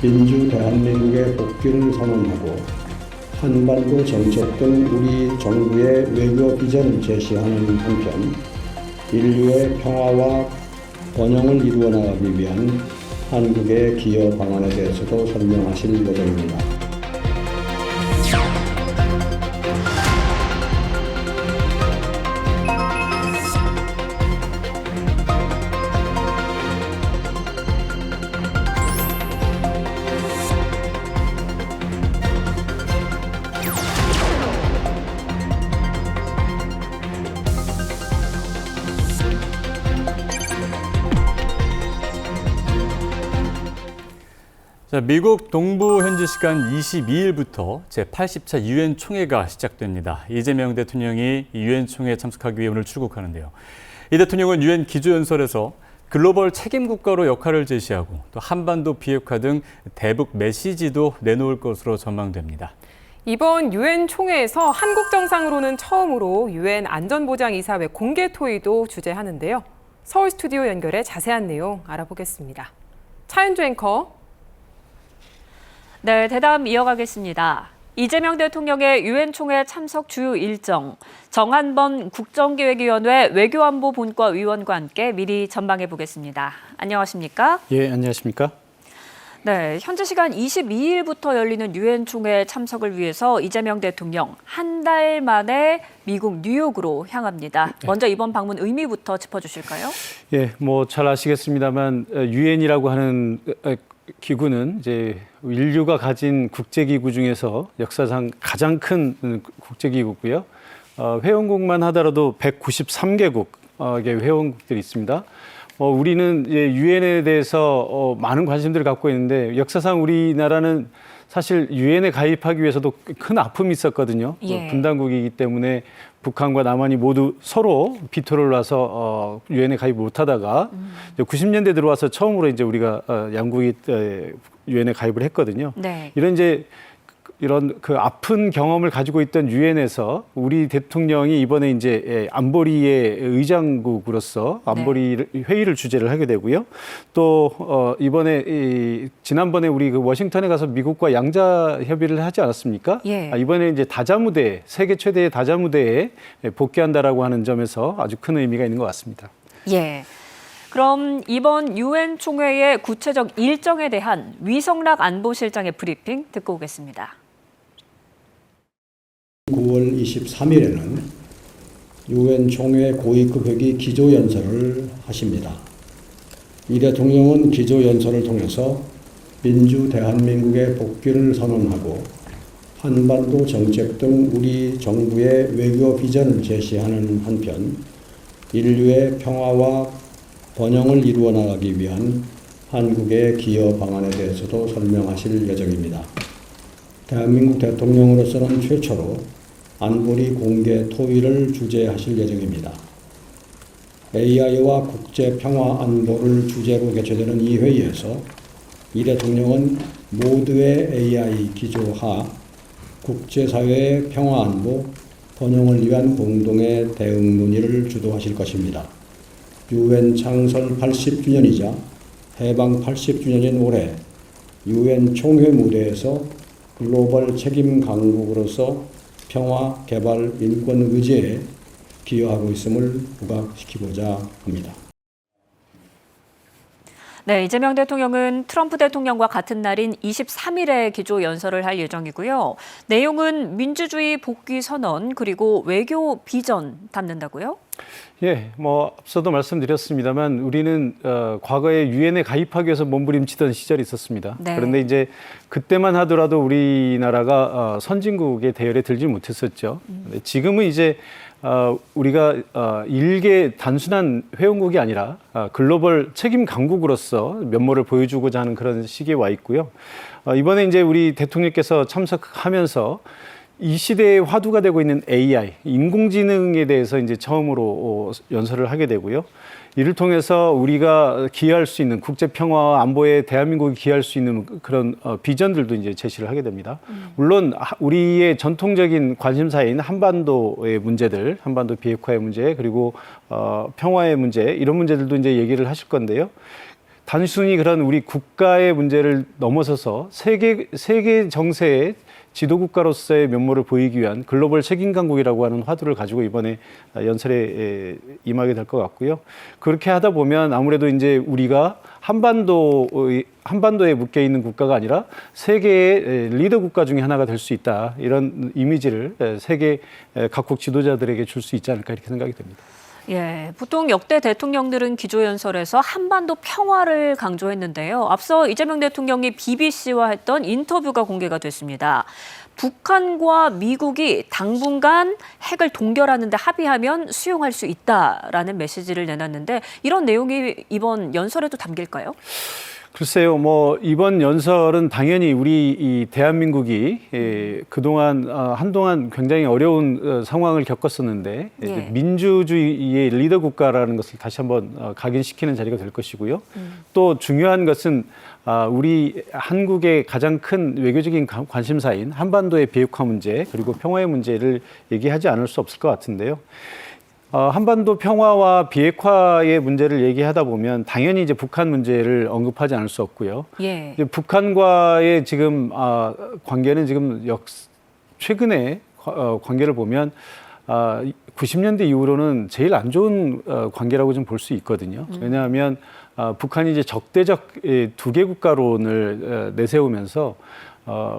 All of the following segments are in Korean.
민주 대한민국의 복귀를 선언하고 한반도 정책 등 우리 정부의 외교 비전을 제시하는 한편 인류의 평화와 번영을 이루어 나가기 위한 한국의 기여 방안에 대해서도 설명하실 예정입니다. 자, 미국 동부 현지 시간 22일부터 제80차 유엔 총회가 시작됩니다. 이재명 대통령이 유엔 총회에 참석하기 위해 오늘 출국하는데요. 이 대통령은 유엔 기조연설에서 글로벌 책임 국가로 역할을 제시하고 또 한반도 비핵화 등 대북 메시지도 내놓을 것으로 전망됩니다. 이번 유엔 총회에서 한국 정상으로는 처음으로 유엔 안전보장이사회 공개 토의도 주재하는데요. 서울 스튜디오 연결해 자세한 내용 알아보겠습니다. 차윤주 앵커. 네, 대담 이어가겠습니다. 이재명 대통령의 유엔 총회 참석 주요 일정, 정한번 국정기획위원회 외교안보 본과 위원과 함께 미리 전망해 보겠습니다. 안녕하십니까? 예, 안녕하십니까? 네, 현지 시간 22일부터 열리는 유엔 총회 참석을 위해서 이재명 대통령 한 달 만에 미국 뉴욕으로 향합니다. 먼저 이번 방문 의미부터 짚어주실까요? 예, 뭐 잘 아시겠습니다만 유엔이라고 하는 기구는 이제 인류가 가진 국제기구 중에서 역사상 가장 큰 국제기구고요. 회원국만 하더라도 193개국의 회원국들이 있습니다. 우리는 유엔에 대해서 많은 관심들을 갖고 있는데 역사상 우리나라는 사실 유엔에 가입하기 위해서도 큰 아픔이 있었거든요. 예. 분단국이기 때문에 북한과 남한이 모두 서로 비토를 놔서 유엔에 가입 못하다가 90년대 들어와서 처음으로 이제 우리가 양국이 유엔에 가입을 했거든요. 네. 이런 그 아픈 경험을 가지고 있던 유엔에서 우리 대통령이 이번에 이제 안보리의 의장국으로서 안보리 회의를 주재를 하게 되고요. 또 이번에 지난번에 우리 그 워싱턴에 가서 미국과 양자 협의를 하지 않았습니까? 예. 이번에 이제 다자무대, 세계 최대의 다자무대에 복귀한다라고 하는 점에서 아주 큰 의미가 있는 것 같습니다. 예. 그럼 이번 유엔 총회의 구체적 일정에 대한 위성락 안보실장의 브리핑 듣고 오겠습니다. 9월 23일에는 유엔 총회 고위급 회의 기조연설을 하십니다. 이 대통령은 기조연설을 통해서 민주 대한민국의 복귀를 선언하고 한반도 정책 등 우리 정부의 외교 비전을 제시하는 한편 인류의 평화와 번영을 이루어 나가기 위한 한국의 기여 방안에 대해서도 설명하실 예정입니다. 대한민국 대통령으로서는 최초로 안보리 공개 토의를 주재하실 예정입니다. AI와 국제 평화 안보를 주제로 개최되는 이 회의에서 이 대통령은 모두의 AI 기조하 국제사회의 평화 안보 번영을 위한 공동의 대응 논의를 주도하실 것입니다. 유엔 창설 80주년이자 해방 80주년인 올해 유엔 총회 무대에서 글로벌 책임 강국으로서 평화, 개발, 인권 의제에 기여하고 있음을 부각시키고자 합니다. 네, 이재명 대통령은 트럼프 대통령과 같은 날인 23일에 기조 연설을 할 예정이고요. 내용은 민주주의 복귀 선언 그리고 외교 비전 담는다고요? 예, 뭐 앞서도 말씀드렸습니다만 우리는 과거에 유엔에 가입하기 위해서 몸부림치던 시절이 있었습니다. 네. 그런데 이제 그때만 하더라도 우리나라가 선진국의 대열에 들지 못했었죠. 지금은 이제 우리가 일개 단순한 회원국이 아니라 글로벌 책임 강국으로서 면모를 보여주고자 하는 그런 시기에 와 있고요. 이번에 이제 우리 대통령께서 참석하면서 이 시대의 화두가 되고 있는 AI, 인공지능에 대해서 이제 처음으로 연설을 하게 되고요. 이를 통해서 우리가 기여할 수 있는 국제 평화와 안보에 대한민국이 기여할 수 있는 그런 비전들도 이제 제시를 하게 됩니다. 물론 우리의 전통적인 관심사인 한반도의 문제들, 한반도 비핵화의 문제, 그리고 평화의 문제 이런 문제들도 이제 얘기를 하실 건데요. 단순히 그런 우리 국가의 문제를 넘어서서 세계 정세의 지도국가로서의 면모를 보이기 위한 글로벌 책임 강국이라고 하는 화두를 가지고 이번에 연설에 임하게 될 것 같고요. 그렇게 하다 보면 아무래도 이제 우리가 한반도에 묶여 있는 국가가 아니라 세계의 리더 국가 중에 하나가 될 수 있다. 이런 이미지를 세계 각국 지도자들에게 줄 수 있지 않을까 이렇게 생각이 됩니다. 예, 보통 역대 대통령들은 기조연설에서 한반도 평화를 강조했는데요. 앞서 이재명 대통령이 BBC와 했던 인터뷰가 공개가 됐습니다. 북한과 미국이 당분간 핵을 동결하는 데 합의하면 수용할 수 있다라는 메시지를 내놨는데 이런 내용이 이번 연설에도 담길까요? 글쎄요, 이번 연설은 당연히 우리 이 대한민국이 그동안 한동안 굉장히 어려운 상황을 겪었었는데 예. 민주주의의 리더 국가라는 것을 다시 한번 각인시키는 자리가 될 것이고요. 또 중요한 것은 우리 한국의 가장 큰 외교적인 관심사인 한반도의 비핵화 문제 그리고 평화의 문제를 얘기하지 않을 수 없을 것 같은데요. 한반도 평화와 비핵화의 문제를 얘기하다 보면 당연히 이제 북한 문제를 언급하지 않을 수 없고요. 예. 이제 북한과의 지금 관계는 지금 최근에 관계를 보면 90년대 이후로는 제일 안 좋은 관계라고 좀 볼 수 있거든요. 왜냐하면 북한이 이제 적대적 두 개 국가론을 내세우면서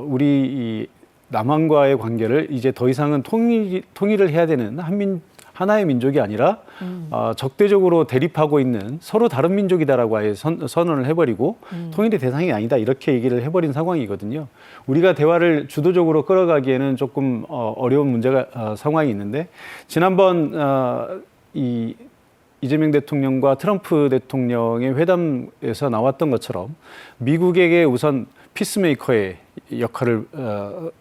우리 이 남한과의 관계를 이제 더 이상은 통일을 해야 되는 하나의 민족이 아니라 적대적으로 대립하고 있는 서로 다른 민족이다라고 아예 선언을 해버리고 통일의 대상이 아니다 이렇게 얘기를 해버린 상황이거든요. 우리가 대화를 주도적으로 끌어가기에는 조금 어려운 문제가 상황이 있는데 지난번 이재명 대통령과 트럼프 대통령의 회담에서 나왔던 것처럼 미국에게 우선 피스메이커의 역할을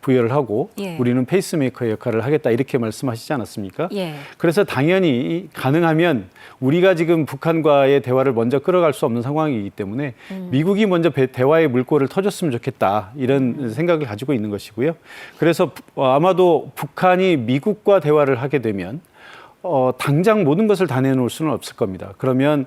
부여를 하고 예. 우리는 페이스메이커의 역할을 하겠다 이렇게 말씀하시지 않았습니까? 예. 그래서 당연히 가능하면 우리가 지금 북한과의 대화를 먼저 끌어갈 수 없는 상황이기 때문에 미국이 먼저 대화의 물꼬를 터줬으면 좋겠다 이런 생각을 가지고 있는 것이고요. 그래서 아마도 북한이 미국과 대화를 하게 되면 당장 모든 것을 다 내놓을 수는 없을 겁니다. 그러면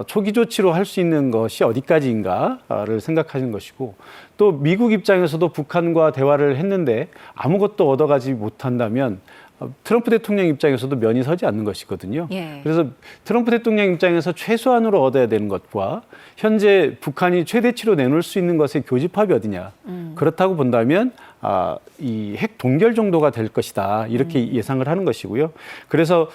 초기 조치로 할 수 있는 것이 어디까지인가를 생각하는 것이고 또 미국 입장에서도 북한과 대화를 했는데 아무것도 얻어가지 못한다면 트럼프 대통령 입장에서도 면이 서지 않는 것이거든요. 예. 그래서 트럼프 대통령 입장에서 최소한으로 얻어야 되는 것과 현재 북한이 최대치로 내놓을 수 있는 것의 교집합이 어디냐. 그렇다고 본다면 이 핵 동결 정도가 될 것이다. 이렇게 예상을 하는 것이고요. 그래서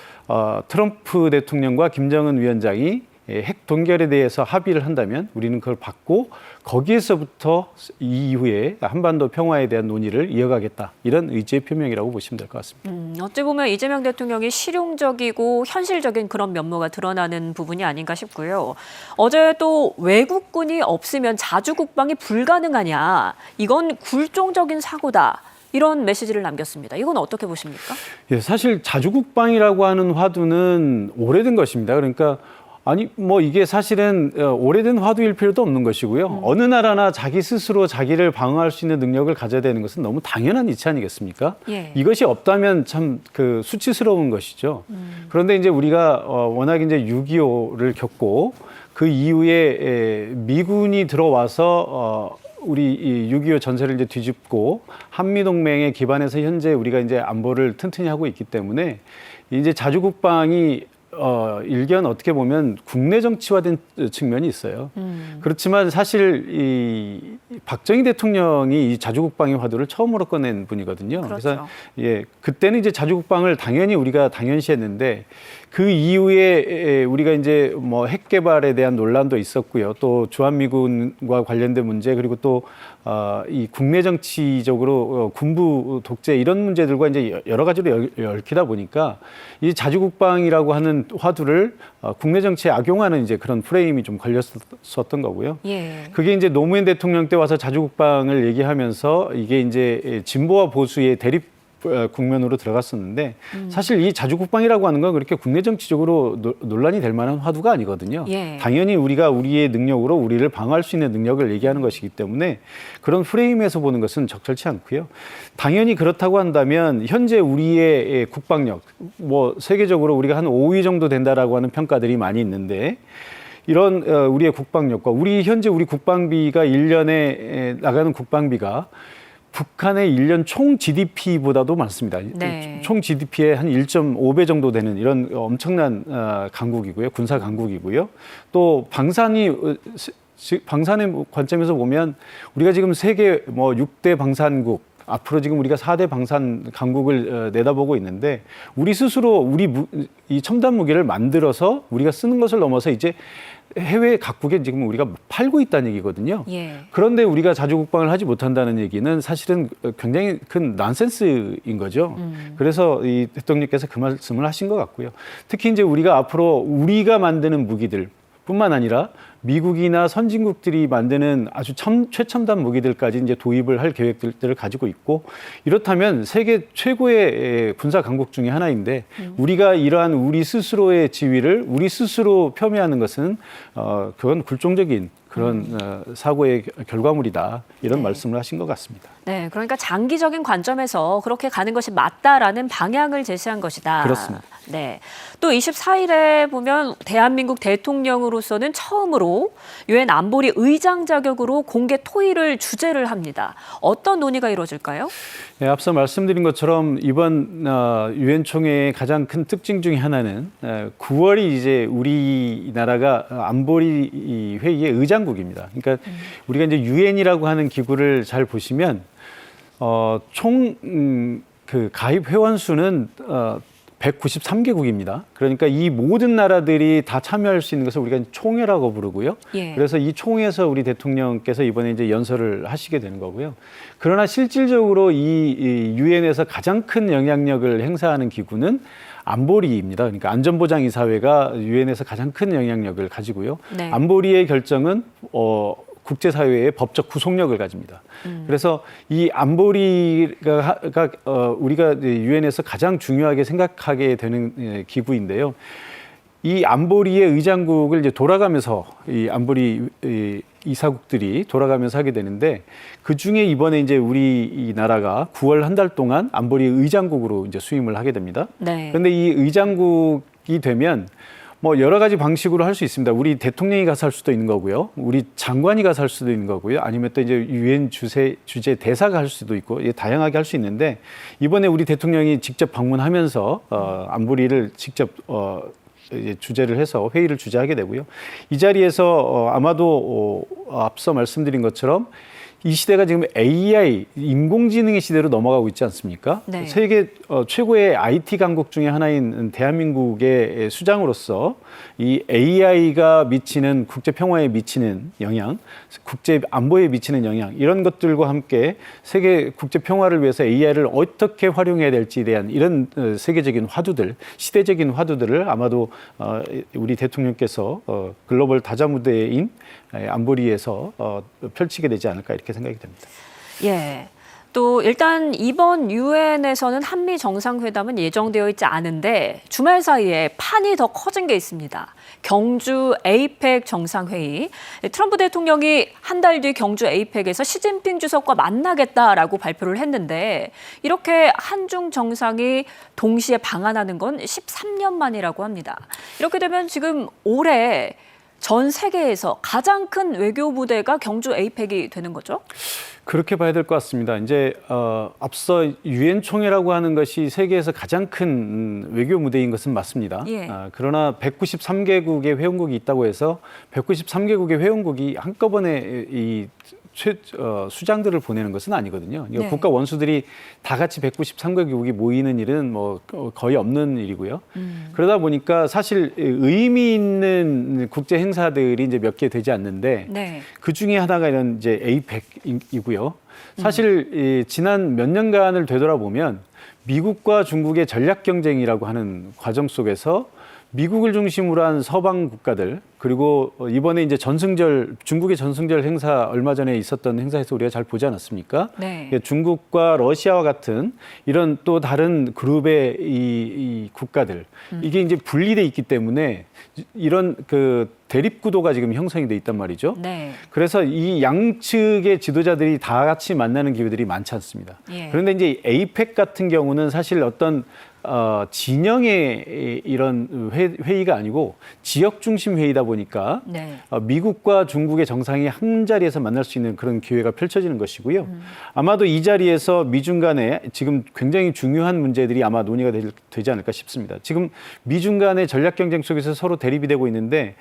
트럼프 대통령과 김정은 위원장이 핵 동결에 대해서 합의를 한다면 우리는 그걸 받고 거기에서부터 이후에 한반도 평화에 대한 논의를 이어가겠다. 이런 의지의 표명이라고 보시면 될 것 같습니다. 어찌 보면 이재명 대통령이 실용적이고 현실적인 그런 면모가 드러나는 부분이 아닌가 싶고요. 어제 또 외국군이 없으면 자주국방이 불가능하냐. 이건 굴종적인 사고다. 이런 메시지를 남겼습니다. 이건 어떻게 보십니까? 예, 사실 자주국방이라고 하는 화두는 오래된 것입니다. 그러니까 이게 사실은 오래된 화두일 필요도 없는 것이고요. 어느 나라나 자기 스스로 자기를 방어할 수 있는 능력을 가져야 되는 것은 너무 당연한 이치 아니겠습니까? 예. 이것이 없다면 참 수치스러운 것이죠. 그런데 이제 우리가 워낙 이제 6.25를 겪고 그 이후에 미군이 들어와서 우리 이 6.25 전세를 이제 뒤집고 한미동맹에 기반해서 현재 우리가 이제 안보를 튼튼히 하고 있기 때문에 이제 자주국방이 일견 어떻게 보면 국내 정치화된 측면이 있어요. 그렇지만 사실 이 박정희 대통령이 이 자주국방의 화두를 처음으로 꺼낸 분이거든요. 그렇죠. 그래서 그때는 이제 자주국방을 당연히 우리가 당연시했는데 그 이후에 우리가 이제 핵 개발에 대한 논란도 있었고요. 또 주한미군과 관련된 문제 그리고 또 이 국내 정치적으로 군부 독재 이런 문제들과 이제 여러 가지로 얽히다 보니까 이 자주국방이라고 하는 화두를 국내 정치에 악용하는 이제 그런 프레임이 좀 걸렸었던 거고요. 예. 그게 이제 노무현 대통령 때 와서 자주국방을 얘기하면서 이게 이제 진보와 보수의 대립 국면으로 들어갔었는데 사실 이 자주국방이라고 하는 건 그렇게 국내 정치적으로 논란이 될 만한 화두가 아니거든요. 예. 당연히 우리가 우리의 능력으로 우리를 방어할 수 있는 능력을 얘기하는 것이기 때문에 그런 프레임에서 보는 것은 적절치 않고요. 당연히 그렇다고 한다면 현재 우리의 국방력, 세계적으로 우리가 한 5위 정도 된다라고 하는 평가들이 많이 있는데 이런 우리의 국방력과 현재 우리 국방비가 1년에 나가는 국방비가 북한의 1년 총 GDP보다도 많습니다. 네. 총 GDP의 한 1.5배 정도 되는 이런 엄청난 강국이고요. 군사 강국이고요. 또 방산의 관점에서 보면 우리가 지금 세계 6대 방산국, 앞으로 지금 우리가 4대 방산 강국을 내다보고 있는데 우리 스스로 이 첨단 무기를 만들어서 우리가 쓰는 것을 넘어서 이제 해외 각국에 지금 우리가 팔고 있다는 얘기거든요. 예. 그런데 우리가 자주 국방을 하지 못한다는 얘기는 사실은 굉장히 큰 난센스인 거죠. 그래서 이 대통령께서 그 말씀을 하신 것 같고요. 특히 이제 우리가 앞으로 우리가 만드는 무기들 뿐만 아니라 미국이나 선진국들이 만드는 아주 최첨단 무기들까지 이제 도입을 할 계획들을 가지고 있고, 이렇다면 세계 최고의 군사 강국 중에 하나인데 우리가 이러한 우리 스스로의 지위를 우리 스스로 폄훼하는 것은 그건 굴종적인 그런 사고의 결과물이다, 이런 네. 말씀을 하신 것 같습니다. 네, 그러니까 장기적인 관점에서 그렇게 가는 것이 맞다라는 방향을 제시한 것이다. 그렇습니다. 네. 또 24일에 보면 대한민국 대통령으로서는 처음으로 유엔 안보리 의장 자격으로 공개 토의를 주재를 합니다. 어떤 논의가 이루어질까요? 네, 앞서 말씀드린 것처럼 이번 유엔 총회의 가장 큰 특징 중에 하나는 9월이 이제 우리나라가 안보리 회의의 의장국입니다. 그러니까 우리가 이제 유엔이라고 하는 기구를 잘 보시면 총 그 가입 회원 수는 193개국입니다. 그러니까 이 모든 나라들이 다 참여할 수 있는 것을 우리가 총회라고 부르고요. 예. 그래서 이 총회에서 우리 대통령께서 이번에 이제 연설을 하시게 되는 거고요. 그러나 실질적으로 이 유엔에서 가장 큰 영향력을 행사하는 기구는 안보리입니다. 그러니까 안전보장이사회가 유엔에서 가장 큰 영향력을 가지고요. 네. 안보리의 결정은 국제사회의 법적 구속력을 가집니다. 그래서 이 안보리가 우리가 유엔에서 가장 중요하게 생각하게 되는 기구인데요. 이 안보리의 의장국을 이제 돌아가면서 이 안보리 이사국들이 돌아가면서 하게 되는데, 그 중에 이번에 이제 우리 이 나라가 9월 한 달 동안 안보리 의장국으로 이제 수임을 하게 됩니다. 네. 그런데 이 의장국이 되면 뭐 여러 가지 방식으로 할 수 있습니다. 우리 대통령이 가서 할 수도 있는 거고요. 우리 장관이 가서 할 수도 있는 거고요. 아니면 또 이제 유엔 주재 대사가 할 수도 있고, 다양하게 할 수 있는데, 이번에 우리 대통령이 직접 방문하면서 안보리를 직접 주재를 해서 회의를 주재하게 되고요. 이 자리에서 아마도 앞서 말씀드린 것처럼 이 시대가 지금 AI, 인공지능의 시대로 넘어가고 있지 않습니까? 네. 세계 최고의 IT 강국 중에 하나인 대한민국의 수장으로서 이 AI가 미치는 국제 평화에 미치는 영향, 국제 안보에 미치는 영향, 이런 것들과 함께 세계 국제 평화를 위해서 AI를 어떻게 활용해야 될지에 대한 이런 세계적인 화두들, 시대적인 화두들을 아마도 우리 대통령께서 글로벌 다자 무대인 안보리에서 펼치게 되지 않을까, 이렇게 생각이 됩니다. 예. 또 일단 이번 유엔에서는 한미 정상회담은 예정되어 있지 않은데 주말 사이에 판이 더 커진 게 있습니다. 경주 에이펙 정상회의. 트럼프 대통령이 한 달 뒤 경주 에이펙에서 시진핑 주석과 만나겠다라고 발표를 했는데, 이렇게 한중 정상이 동시에 방한하는 건 13년 만이라고 합니다. 이렇게 되면 지금 올해 전 세계에서 가장 큰 외교 무대가 경주 에이펙이 되는 거죠? 그렇게 봐야 될 것 같습니다. 이제 앞서 유엔 총회라고 하는 것이 세계에서 가장 큰 외교 무대인 것은 맞습니다. 예. 그러나 193개국의 회원국이 있다고 해서 193개국의 회원국이 한꺼번에 이 수장들을 보내는 것은 아니거든요. 네. 국가 원수들이 다 같이 193개국이 모이는 일은 뭐 거의 없는 일이고요. 그러다 보니까 사실 의미 있는 국제 행사들이 이제 몇 개 되지 않는데, 네. 그 중에 하나가 이런 이제 에이펙이고요. 사실 지난 몇 년간을 되돌아보면 미국과 중국의 전략 경쟁이라고 하는 과정 속에서 미국을 중심으로 한 서방 국가들, 그리고 이번에 이제 중국의 전승절 행사, 얼마 전에 있었던 행사에서 우리가 잘 보지 않았습니까? 네. 중국과 러시아와 같은 이런 또 다른 그룹의 이 국가들, 이게 이제 분리돼 있기 때문에 이런 그 대립 구도가 지금 형성이 돼 있단 말이죠. 네. 그래서 이 양측의 지도자들이 다 같이 만나는 기회들이 많지 않습니다. 예. 그런데 이제 에이펙 같은 경우는 사실 어떤 진영의 이런 회의가 아니고 지역 중심 회의다 보니까 네. 미국과 중국의 정상이 한 자리에서 만날 수 있는 그런 기회가 펼쳐지는 것이고요. 아마도 이 자리에서 미중 간에 지금 굉장히 중요한 문제들이 아마 논의가 되지 않을까 싶습니다. 지금 미중 간의 전략 경쟁 속에서 서로 대립이 되고 있는데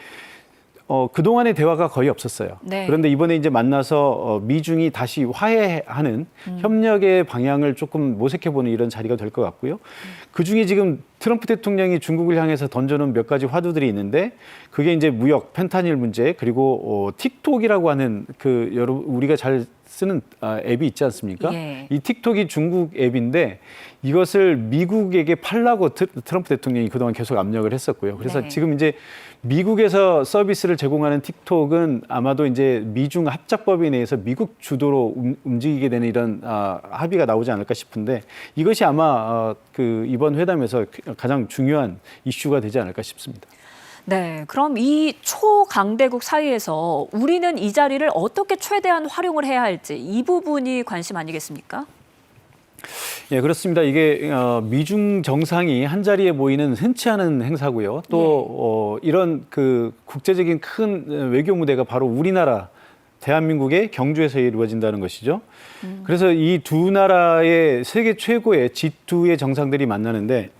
그동안의 대화가 거의 없었어요. 네. 그런데 이번에 이제 만나서 미중이 다시 화해하는 협력의 방향을 조금 모색해보는 이런 자리가 될 것 같고요. 그중에 지금 트럼프 대통령이 중국을 향해서 던져놓은 몇 가지 화두들이 있는데 그게 이제 무역, 펜타닐 문제 그리고 틱톡이라고 하는 우리가 잘 쓰는 앱이 있지 않습니까? 예. 이 틱톡이 중국 앱인데 이것을 미국에게 팔라고 트럼프 대통령이 그동안 계속 압력을 했었고요. 그래서 네. 지금 이제 미국에서 서비스를 제공하는 틱톡은 아마도 이제 미중 합작법에 내에서 미국 주도로 움직이게 되는 이런 합의가 나오지 않을까 싶은데 이것이 아마 이번 회담에서 가장 중요한 이슈가 되지 않을까 싶습니다. 네, 그럼 이 초강대국 사이에서 우리는 이 자리를 어떻게 최대한 활용을 해야 할지 이 부분이 관심 아니겠습니까? 예, 그렇습니다. 이게 미중 정상이 한 자리에 모이는 흔치 않은 행사고요. 또 이런 국제적인 큰 외교 무대가 바로 우리나라 대한민국의 경주에서 이루어진다는 것이죠. 그래서 이 두 나라의 세계 최고의 G2의 정상들이 만나는데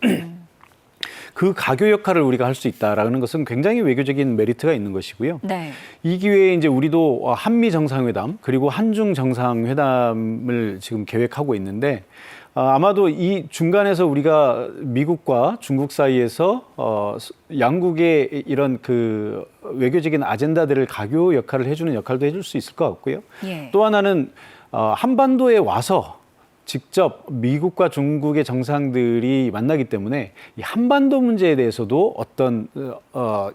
그 가교 역할을 우리가 할 수 있다라는 것은 굉장히 외교적인 메리트가 있는 것이고요. 네. 이 기회에 이제 우리도 한미 정상회담 그리고 한중 정상회담을 지금 계획하고 있는데 아마도 이 중간에서 우리가 미국과 중국 사이에서 양국의 이런 외교적인 아젠다들을 가교 역할을 해주는 역할도 해줄 수 있을 것 같고요. 예. 또 하나는 한반도에 와서 직접 미국과 중국의 정상들이 만나기 때문에 이 한반도 문제에 대해서도 어떤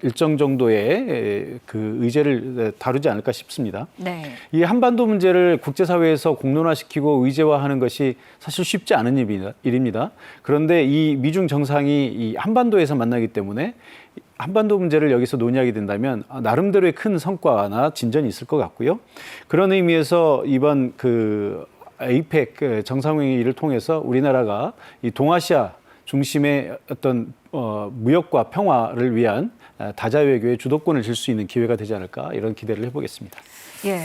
일정 정도의 의제를 다루지 않을까 싶습니다. 네. 이 한반도 문제를 국제사회에서 공론화시키고 의제화하는 것이 사실 쉽지 않은 일입니다. 그런데 이 미중 정상이 이 한반도에서 만나기 때문에 한반도 문제를 여기서 논의하게 된다면 나름대로의 큰 성과나 진전이 있을 것 같고요. 그런 의미에서 이번 APEC 정상회의를 통해서 우리나라가 이 동아시아 중심의 어떤 무역과 평화를 위한 다자 외교의 주도권을 질 수 있는 기회가 되지 않을까 이런 기대를 해보겠습니다. 예.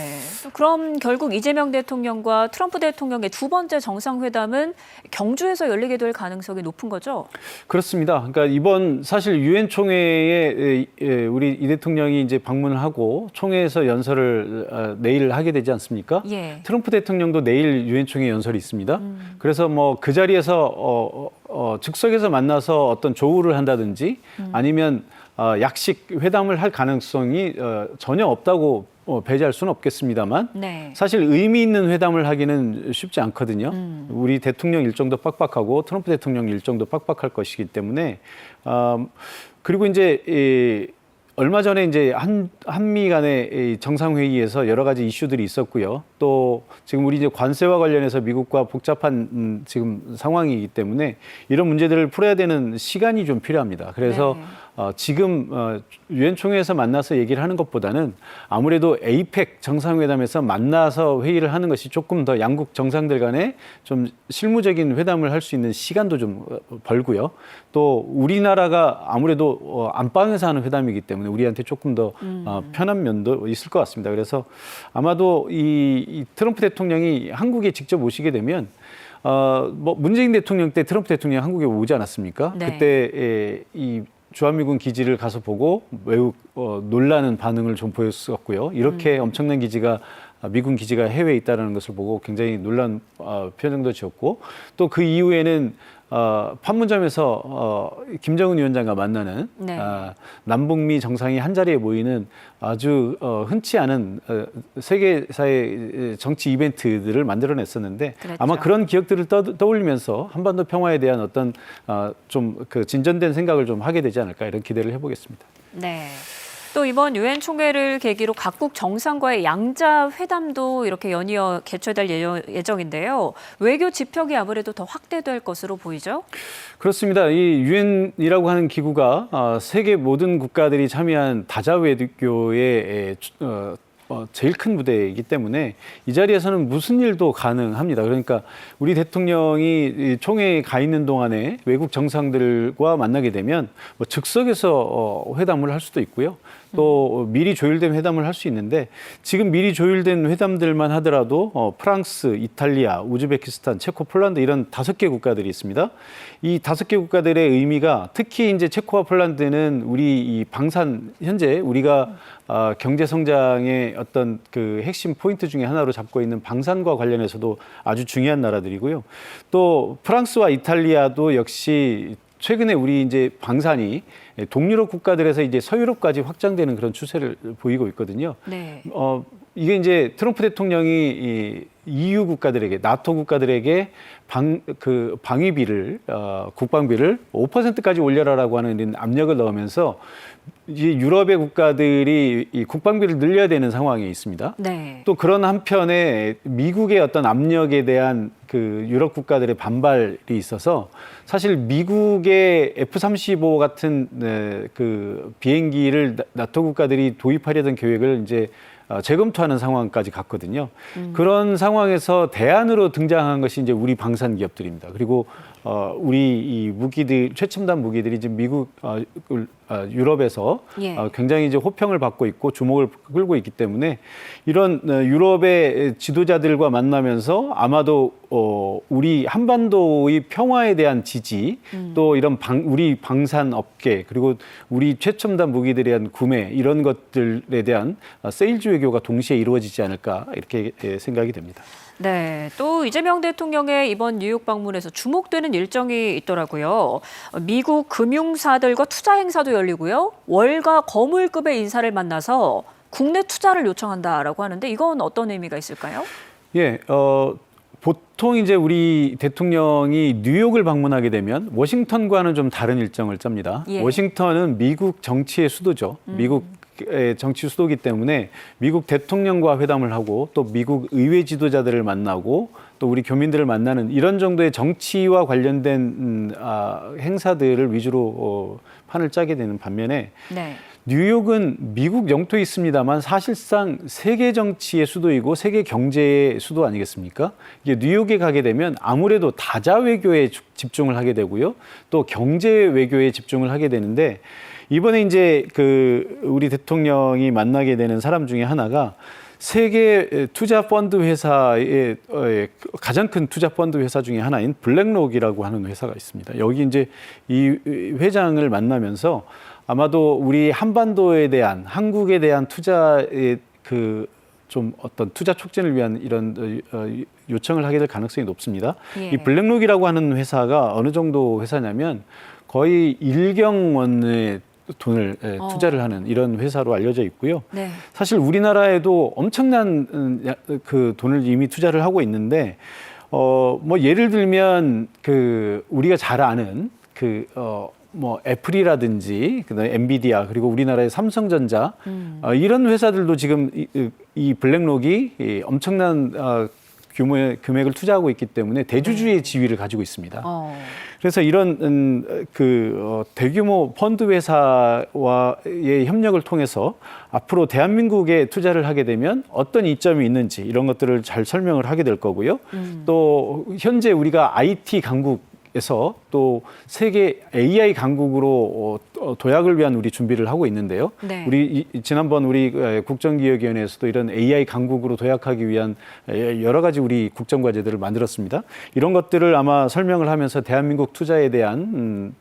그럼 결국 이재명 대통령과 트럼프 대통령의 두 번째 정상회담은 경주에서 열리게 될 가능성이 높은 거죠? 그렇습니다. 그러니까 이번 사실 유엔 총회에 우리 이 대통령이 이제 방문을 하고 총회에서 연설을 내일 하게 되지 않습니까? 예. 트럼프 대통령도 내일 유엔 총회 연설이 있습니다. 그래서 뭐 그 자리에서 즉석에서 만나서 어떤 조우를 한다든지 아니면 약식 회담을 할 가능성이 전혀 없다고 배제할 수는 없겠습니다만 네. 사실 의미 있는 회담을 하기는 쉽지 않거든요. 우리 대통령 일정도 빡빡하고 트럼프 대통령 일정도 빡빡할 것이기 때문에 그리고 이제 얼마 전에 이제 한미 간의 정상회의에서 여러 가지 이슈들이 있었고요. 또 지금 우리 이제 관세와 관련해서 미국과 복잡한 지금 상황이기 때문에 이런 문제들을 풀어야 되는 시간이 좀 필요합니다. 그래서 네. 지금 유엔 총회에서 만나서 얘기를 하는 것보다는 아무래도 APEC 정상회담에서 만나서 회의를 하는 것이 조금 더 양국 정상들 간에 좀 실무적인 회담을 할 수 있는 시간도 좀 벌고요. 또 우리나라가 아무래도 안방에서 하는 회담이기 때문에 우리한테 조금 더 편한 면도 있을 것 같습니다. 그래서 아마도 이 트럼프 대통령이 한국에 직접 오시게 되면 뭐 문재인 대통령 때 트럼프 대통령이 한국에 오지 않았습니까? 네. 그때 이 주한미군 기지를 가서 보고 매우 놀라는 반응을 좀 보였었고요. 이렇게 엄청난 기지가 미군 기지가 해외에 있다는 것을 보고 굉장히 놀란 표정도 지었고 또 그 이후에는 판문점에서 김정은 위원장과 만나는 네. 남북미 정상이 한 자리에 모이는 아주 흔치 않은 세계사의 정치 이벤트들을 만들어냈었는데 그랬죠. 아마 그런 기억들을 떠올리면서 한반도 평화에 대한 어떤 좀 진전된 생각을 좀 하게 되지 않을까 이런 기대를 해보겠습니다. 네. 또 이번 유엔 총회를 계기로 각국 정상과의 양자 회담도 이렇게 연이어 개최될 예정인데요. 외교 지평이 아무래도 더 확대될 것으로 보이죠? 그렇습니다. 이 유엔이라고 하는 기구가 세계 모든 국가들이 참여한 다자 외교의 제일 큰 무대이기 때문에 이 자리에서는 무슨 일도 가능합니다. 그러니까 우리 대통령이 이 총회에 가 있는 동안에 외국 정상들과 만나게 되면 뭐 즉석에서 회담을 할 수도 있고요. 또 미리 조율된 회담을 할 수 있는데 지금 미리 조율된 회담들만 하더라도 프랑스, 이탈리아, 우즈베키스탄, 체코, 폴란드 이런 5개 국가들이 있습니다. 이 5개 국가들의 의미가 특히 이제 체코와 폴란드는 우리 이 방산 현재 우리가 경제 성장의 어떤 그 핵심 포인트 중에 하나로 잡고 있는 방산과 관련해서도 아주 중요한 나라들이고요. 또 프랑스와 이탈리아도 역시 최근에 우리 이제 방산이 동유럽 국가들에서 이제 서유럽까지 확장되는 그런 추세를 보이고 있거든요. 네. 이게 이제 트럼프 대통령이 이 EU 국가들에게, 나토 국가들에게 방위비를, 국방비를 5%까지 올려라라고 하는 이런 압력을 넣으면서 이제 유럽의 국가들이 이 국방비를 늘려야 되는 상황에 있습니다. 네. 또 그런 한편에 미국의 어떤 압력에 대한 그 유럽 국가들의 반발이 있어서 사실 미국의 F-35 같은 그 비행기를 나토 국가들이 도입하려던 계획을 이제 재검토하는 상황까지 갔거든요. 그런 상황에서 대안으로 등장한 것이 이제 우리 방산 기업들입니다. 그리고 우리 이 무기들, 최첨단 무기들이 지금 미국, 유럽에서 예. 굉장히 이제 호평을 받고 있고 주목을 끌고 있기 때문에 이런 유럽의 지도자들과 만나면서 아마도 우리 한반도의 평화에 대한 지지, 또 이런 우리 방산 업계 그리고 우리 최첨단 무기들에 대한 구매 이런 것들에 대한 세일즈 외교가 동시에 이루어지지 않을까 이렇게 생각이 됩니다. 네, 또 이재명 대통령의 이번 뉴욕 방문에서 주목되는 일정이 있더라고요. 미국 금융사들과 투자 행사도 열리고요. 월가 거물급의 인사를 만나서 국내 투자를 요청한다라고 하는데 이건 어떤 의미가 있을까요? 예, 보통 이제 우리 대통령이 뉴욕을 방문하게 되면 워싱턴과는 좀 다른 일정을 짭니다. 예. 워싱턴은 미국 정치의 수도죠. 미국의 정치 수도이기 때문에 미국 대통령과 회담을 하고 또 미국 의회 지도자들을 만나고 또 우리 교민들을 만나는 이런 정도의 정치와 관련된 행사들을 위주로 판을 짜게 되는 반면에 네. 뉴욕은 미국 영토에 있습니다만 사실상 세계 정치의 수도이고 세계 경제의 수도 아니겠습니까? 이게 뉴욕에 가게 되면 아무래도 다자 외교에 집중을 하게 되고요. 또 경제 외교에 집중을 하게 되는데 이번에 이제 그 우리 대통령이 만나게 되는 사람 중에 하나가 세계 투자 펀드 회사의 가장 큰 투자 펀드 회사 중에 하나인 블랙록이라고 하는 회사가 있습니다. 여기 이제 이 회장을 만나면서 아마도 우리 한반도에 대한 한국에 대한 투자의 그 좀 어떤 투자 촉진을 위한 이런 요청을 하게 될 가능성이 높습니다. 예. 이 블랙록이라고 하는 회사가 어느 정도 회사냐면 거의 1경원의 돈을 투자를 하는 이런 회사로 알려져 있고요. 네. 사실 우리나라에도 엄청난 그 돈을 이미 투자를 하고 있는데 뭐 예를 들면 그 우리가 잘 아는 그 뭐 애플이라든지 그다음에 엔비디아 그리고 우리나라의 삼성전자 이런 회사들도 지금 이 블랙록이 엄청난 규모의 금액을 투자하고 있기 때문에 대주주의 지위를 가지고 있습니다. 그래서 이런 대규모 펀드 회사와의 협력을 통해서 앞으로 대한민국에 투자를 하게 되면 어떤 이점이 있는지 이런 것들을 잘 설명을 하게 될 거고요. 또 현재 우리가 IT 강국에서 또 세계 AI 강국으로 도약을 위한 우리 준비를 하고 있는데요. 네. 우리 지난번 우리 국정기획위원회에서도 이런 AI 강국으로 도약하기 위한 여러 가지 우리 국정과제들을 만들었습니다. 이런 것들을 아마 설명을 하면서 대한민국 투자에 대한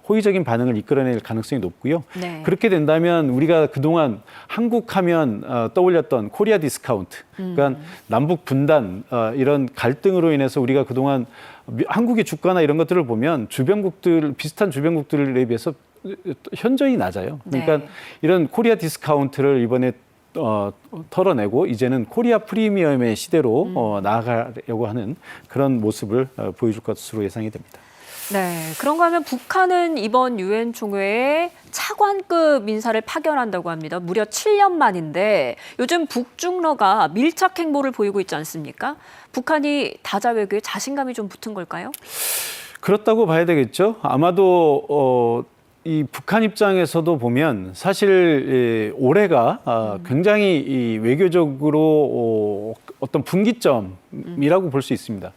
호의적인 반응을 이끌어낼 가능성이 높고요. 네. 그렇게 된다면 우리가 그동안 한국하면 떠올렸던 코리아 디스카운트, 그러니까 남북 분단 이런 갈등으로 인해서 우리가 그동안 한국의 주가나 이런 것들을 보면 비슷한 주변국들에 비해서 현저히 낮아요. 그러니까 네. 이런 코리아 디스카운트를 이번에 털어내고 이제는 코리아 프리미엄의 시대로 나아가려고 하는 그런 모습을 보여줄 것으로 예상이 됩니다. 네, 그런가 하면 북한은 이번 유엔 총회에 차관급 인사를 파견한다고 합니다. 무려 7년 만인데 요즘 북중러가 밀착 행보를 보이고 있지 않습니까? 북한이 다자 외교에 자신감이 좀 붙은 걸까요? 그렇다고 봐야 되겠죠. 아마도 이 북한 입장에서도 보면 사실 올해가 굉장히 이 외교적으로 어떤 분기점이라고 볼 수 있습니다.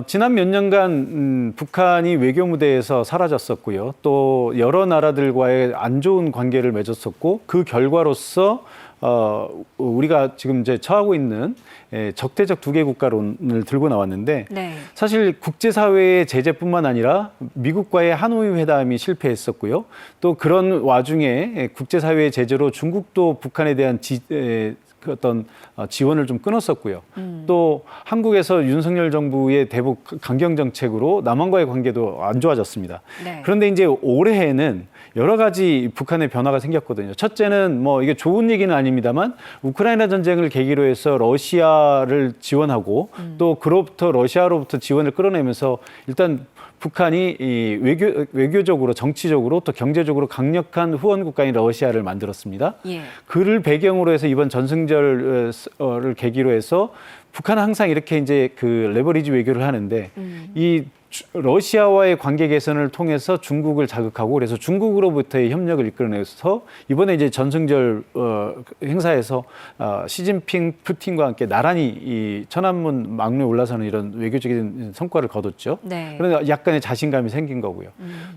지난 몇 년간 북한이 외교 무대에서 사라졌었고요. 또 여러 나라들과의 안 좋은 관계를 맺었었고 그 결과로서 우리가 지금 이제 처하고 있는 적대적 두개 국가론을 들고 나왔는데 네. 사실 국제사회의 제재뿐만 아니라 미국과의 하노이 회담이 실패했었고요. 또 그런 와중에 국제사회의 제재로 중국도 북한에 대한 그 어떤 지원을 좀 끊었었고요. 또 한국에서 윤석열 정부의 대북 강경 정책으로 남한과의 관계도 안 좋아졌습니다. 네. 그런데 이제 올해에는 여러 가지 북한의 변화가 생겼거든요. 첫째는 뭐 이게 좋은 얘기는 아닙니다만 우크라이나 전쟁을 계기로 해서 러시아를 지원하고 또 그로부터 러시아로부터 지원을 끌어내면서 일단 북한이 이 외교적으로 정치적으로 또 경제적으로 강력한 후원 국가인 러시아를 만들었습니다. 예. 그를 배경으로 해서 이번 전승절을 계기로 해서 북한은 항상 이렇게 이제 그 레버리지 외교를 하는데 이 러시아와의 관계 개선을 통해서 중국을 자극하고 그래서 중국으로부터의 협력을 이끌어내서 이번에 이제 전승절 행사에서 시진핑, 푸틴과 함께 나란히 이 천안문 막루에 올라서는 이런 외교적인 성과를 거뒀죠. 네. 그런데 약간의 자신감이 생긴 거고요.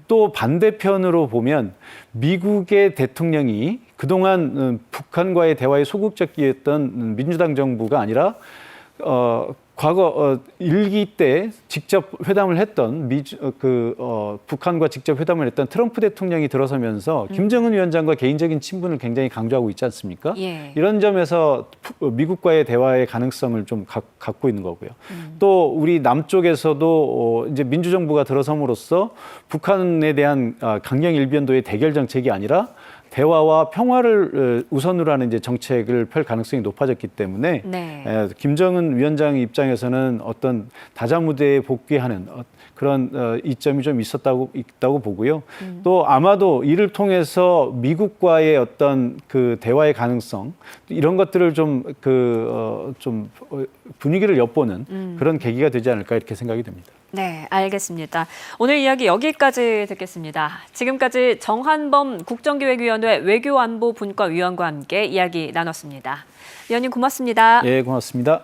또 반대편으로 보면 미국의 대통령이 그동안 북한과의 대화에 소극적이었던 민주당 정부가 아니라 과거 일기 때 직접 회담을 했던 북한과 직접 회담을 했던 트럼프 대통령이 들어서면서 김정은 위원장과 개인적인 친분을 굉장히 강조하고 있지 않습니까? 예. 이런 점에서 미국과의 대화의 가능성을 좀 갖고 있는 거고요. 또 우리 남쪽에서도 이제 민주정부가 들어섬으로써 북한에 대한 강경 일변도의 대결 정책이 아니라 대화와 평화를 우선으로 하는 이제 정책을 펼 가능성이 높아졌기 때문에 네. 김정은 위원장 입장에서는 어떤 다자 무대에 복귀하는 그런 이점이 좀 있다고 보고요. 또 아마도 이를 통해서 미국과의 어떤 그 대화의 가능성 이런 것들을 좀 분위기를 엿보는 그런 계기가 되지 않을까 이렇게 생각이 됩니다. 네, 알겠습니다. 오늘 이야기 여기까지 듣겠습니다. 지금까지 정한범 국정기획위원회 외교안보분과위원과 함께 이야기 나눴습니다. 위원님 고맙습니다. 예, 고맙습니다.